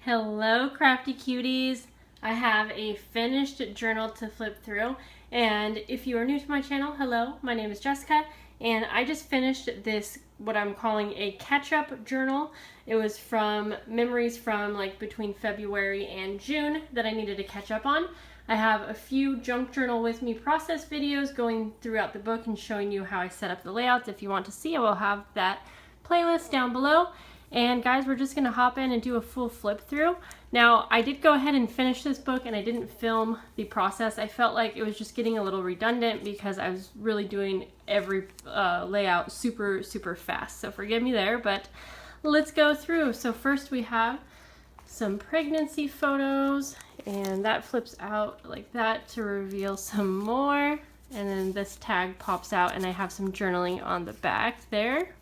Hello, crafty cuties. I have a finished journal to flip through, and if you are new to my channel, hello, my name is Jessica, and I just finished this, what I'm calling a catch-up journal. It was from memories from like between February and June that I needed to catch up on. I have a few junk journal with me process videos going throughout the book and showing you how I set up the layouts. If you want to see, I will have that playlist down below. And guys, we're just gonna hop in and do a full flip through. Now, I did go ahead and finish this book and I didn't film the process. I felt like it was just getting a little redundant because I was really doing every layout super fast. So forgive me there, but let's go through. So first we have some pregnancy photos, and that flips out like that to reveal some more. And then this tag pops out and I have some journaling on the back there.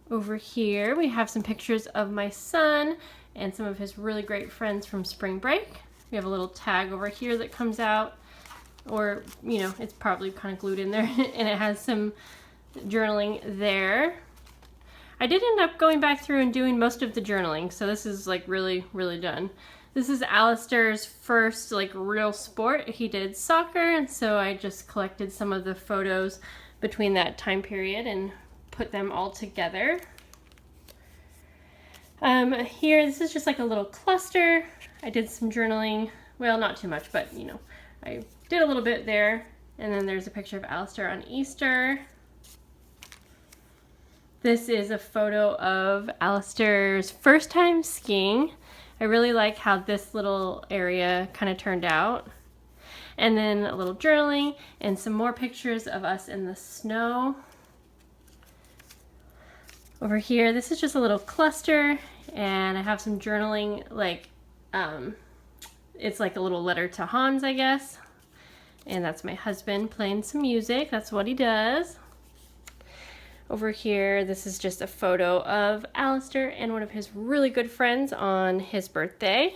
Over here, we have some pictures of my son and some of his really great friends from spring break. We have a little tag over here that comes out, or, you know, it's probably kind of glued in there, and it has some journaling there. I did end up going back through and doing most of the journaling, so this is like really done. This is Alistair's first like real sport. He did soccer, and so I just collected some of the photos between that time period and put them all together. Here, this is just like a little cluster. I did some journaling, well, not too much, but you know, I did a little bit there. And then there's a picture of Alistair on Easter. This is a photo of Alistair's first time skiing. I really like how this little area kind of turned out. And then a little journaling and some more pictures of us in the snow. Over here, this is just a little cluster, and I have some journaling, like, it's like a little letter to Hans, I guess. And that's my husband playing some music. That's what he does. Over here, this is just a photo of Alistair and one of his really good friends on his birthday.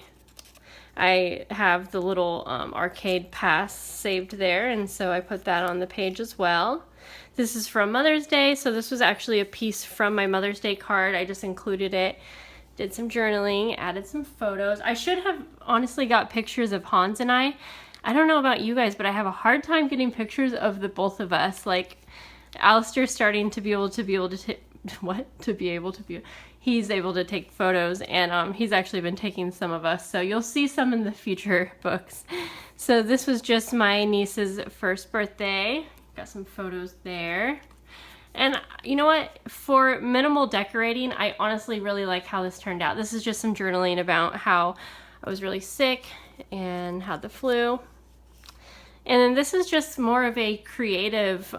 I have the little arcade pass saved there, and so I put that on the page as well. This is from Mother's Day, so this was actually a piece from my Mother's Day card. I just included it, did some journaling, added some photos. I should have honestly got pictures of Hans and I. I don't know about you guys, but I have a hard time getting pictures of the both of us. Like, Alistair's starting to be able to he's able to take photos, and he's actually been taking some of us, so you'll see some in the future books. So this was just my niece's first birthday. Got some photos there. And you know what? For minimal decorating, I honestly really like how this turned out. This is just some journaling about how I was really sick and had the flu. And then this is just more of a creative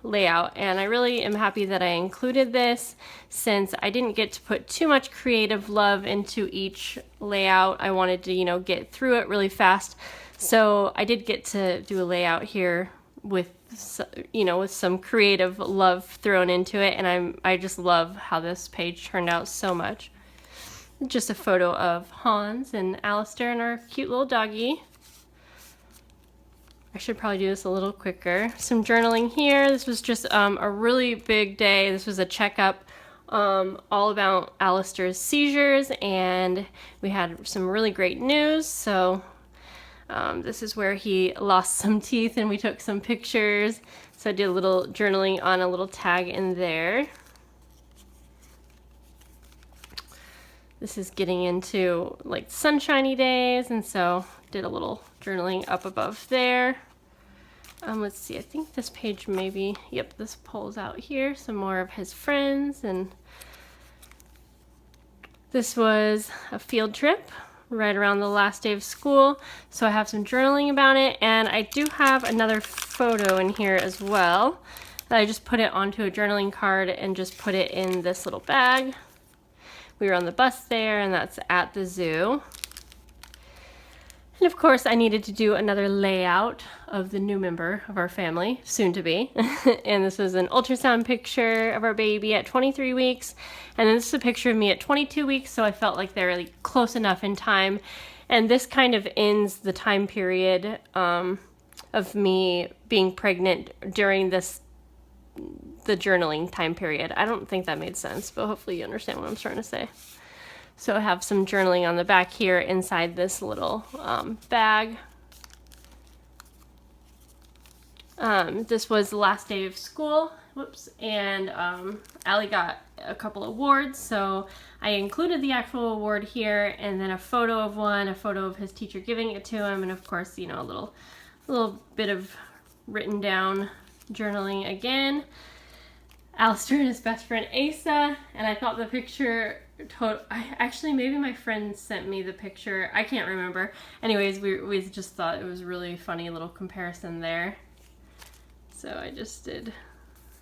layout, and I really am happy that I included this since I didn't get to put too much creative love into each layout. I wanted to, you know, get through it really fast. So I did get to do a layout here with, you know, with some creative love thrown into it, and I just love how this page turned out so much. Just a photo of Hans and Alistair and our cute little doggy. I should probably do this a little quicker. Some journaling here. This was just a really big day. This was a checkup all about Alistair's seizures, and we had some really great news. So this is where he lost some teeth, and we took some pictures. So I did a little journaling on a little tag in there. This is getting into like sunshiny days, and so did a little journaling up above there. Let's see, I think this page maybe, yep, this pulls out here, some more of his friends, and this was a field trip right around the last day of school, so I have some journaling about it, and I do have another photo in here as well that I just put it onto a journaling card and just put it in this little bag. We were on the bus there, and that's at the zoo. And of course, I needed to do another layout of the new member of our family, soon to be. And this was an ultrasound picture of our baby at 23 weeks. And then this is a picture of me at 22 weeks, so I felt like they're really close enough in time. And this kind of ends the time period of me being pregnant during the journaling time period. I don't think that made sense, but hopefully you understand what I'm trying to say. So I have some journaling on the back here inside this little bag. This was the last day of school, whoops, and Allie got a couple awards, so I included the actual award here, and then a photo of one, a photo of his teacher giving it to him, and of course, you know, a little bit of written down journaling again. Alistair and his best friend Asa, and I thought the picture, actually maybe my friend sent me the picture, I can't remember. Anyways, we just thought it was a really funny little comparison there. So I just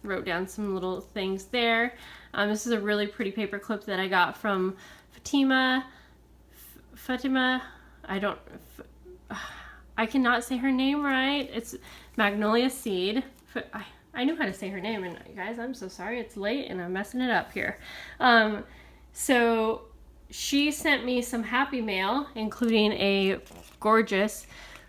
wrote down some little things there. This is a really pretty paper clip that I got from Fatima, I cannot say her name right. It's Magnolia Seed. I knew how to say her name, and guys, I'm so sorry. It's late and I'm messing it up here. So she sent me some happy mail, including a gorgeous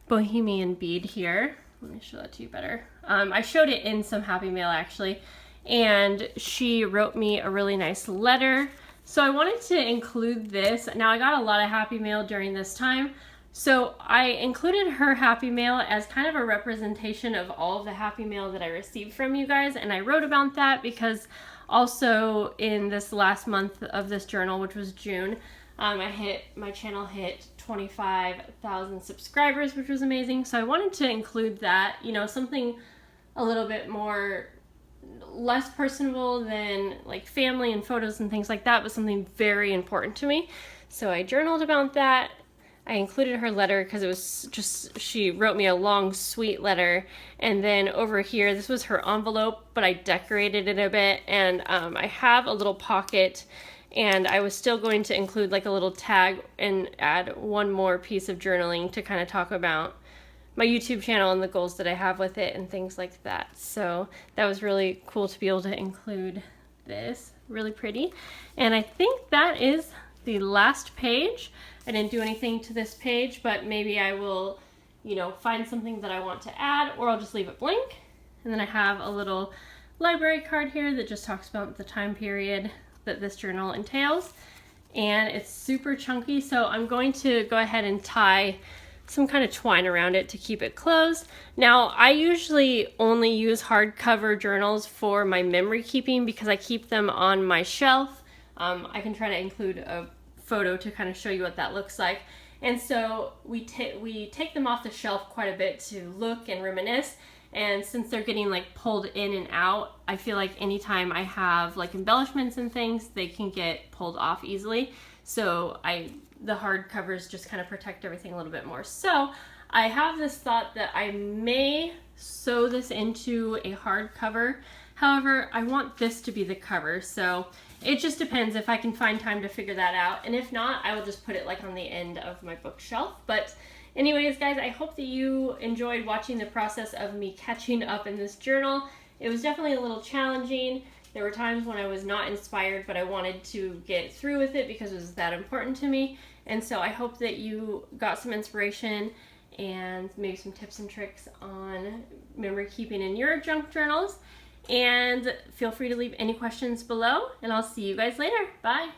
bohemian bead here. Let me show that to you better. I showed it in some happy mail actually, and she wrote me a really nice letter. So I wanted to include this. Now I got a lot of happy mail during this time, so I included her happy mail as kind of a representation of all of the happy mail that I received from you guys, and I wrote about that because also in this last month of this journal, which was June, my channel hit 25,000 subscribers, which was amazing. So I wanted to include that, you know, something a little bit more less personable than like family and photos and things like that, but something very important to me. So I journaled about that. I included her letter because it was just, she wrote me a long, sweet letter. And then over here, this was her envelope, but I decorated it a bit. And I have a little pocket, and I was still going to include like a little tag and add one more piece of journaling to kind of talk about my YouTube channel and the goals that I have with it and things like that. So that was really cool to be able to include this. Really pretty. And I think that is the last page. I didn't do anything to this page, but maybe I will, you know, find something that I want to add, or I'll just leave it blank. And then I have a little library card here that just talks about the time period that this journal entails. And it's super chunky, so I'm going to go ahead and tie some kind of twine around it to keep it closed. Now, I usually only use hardcover journals for my memory keeping because I keep them on my shelf. I can try to include a photo to kind of show you what that looks like. And so we take them off the shelf quite a bit to look and reminisce. And since they're getting like pulled in and out, I feel like anytime I have like embellishments and things, they can get pulled off easily. So the hard covers just kind of protect everything a little bit more. So I have this thought that I may sew this into a hard cover. However, I want this to be the cover, so it just depends if I can find time to figure that out. And if not, I will just put it like on the end of my bookshelf. But anyways, guys, I hope that you enjoyed watching the process of me catching up in this journal. It was definitely a little challenging. There were times when I was not inspired, but I wanted to get through with it because it was that important to me. And so I hope that you got some inspiration and maybe some tips and tricks on memory keeping in your junk journals. And feel free to leave any questions below, and I'll see you guys later. Bye.